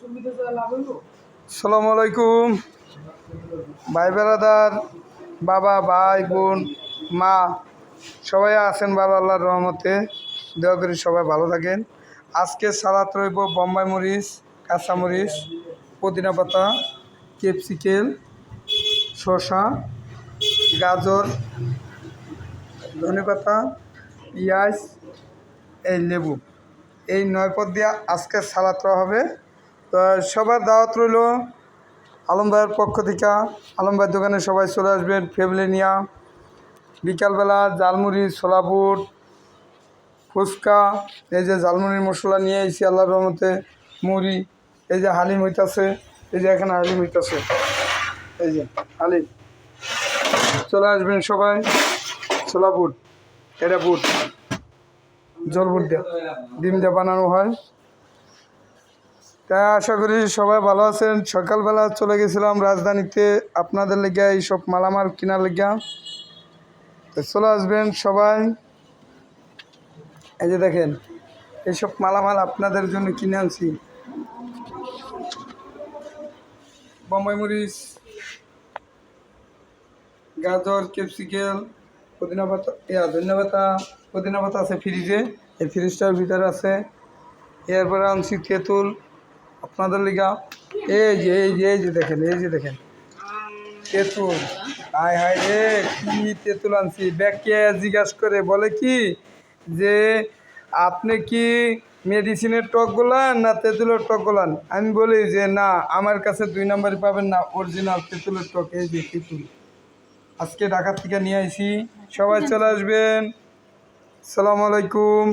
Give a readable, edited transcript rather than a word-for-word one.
আসসালামু আলাইকুম ভাই বেড়াদার, বাবা, ভাই, বোন, মা, সবাই আছেন ভালো আল্লাহর রহমতে। দয়া করি সবাই ভালো থাকেন। আজকে সালাদ রইব বোম্বাই মরিচ, কাঁচা মরিচ, পুদিনা পাতা, ক্যাপসিকাম, শসা, গাজর, ধনেপাতা, পেঁয়াজ, এই লেবু, এই 9 পদ দিয়ে আজকে সালাদটা হবে। তো সবার দাওয়াত রইল আলম ভাইয়ের পক্ষ থেকে। আলম ভাইয়ের দোকানে সবাই চলে আসবেন ফ্যামিলি নিয়ে। বিকালবেলা ঝালমুড়ি, ছোলা বুট, ফুচকা, এই যে ঝালমুড়ির মশলা নিয়ে এসেছি আল্লাহর রহমতে, মুড়ি, এই যে হালিম হইতাছে, এই যে এখানে হালিম হইতাছে, এই যে হালিম। চলে আসবেন সবাই। ছোলা বুট, এটা বুট, জল বুট দিয়ে ডিম দিয়ে বানানো হয়। তাই আশা করি সবাই ভালো আছেন। সকালবেলা চলে গেছিলাম রাজধানীতে আপনাদের লেগে এইসব মালামাল কেনার লেগে। তো চলে আসবেন সবাই। এই যে দেখেন এইসব মালামাল আপনাদের জন্য কিনে আনছি। বোম্বাই মরিচ, গাজর, ক্যাপসিকাম, পুদিনা পাতা, ধনিয়া পাতা, পুদিনা পাতা আছে ফ্রিজে, এই ফ্রিজটার ভিতরে আছে। এরপরে আনছি তেঁতুল আপনাদের লিগা। এই যে দেখেন, এই যে দেখেন তেঁতুল। হায় হায় রে, কি তেঁতুল আনছি! ব্যাগকে জিজ্ঞাসা করে বলে কি যে আপনি কি মেডিসিনের টক গোলান না তেঁতুলের টক গোলান? আমি বলি যে না, আমার কাছে 2 নম্বরই পাবেন না, অরিজিনাল তেঁতুলের টক। এই যে তেঁতুল আজকে ঢাকা থেকে নিয়ে আইছি। সবাই চলে আসবেন। আসসালামু আলাইকুম।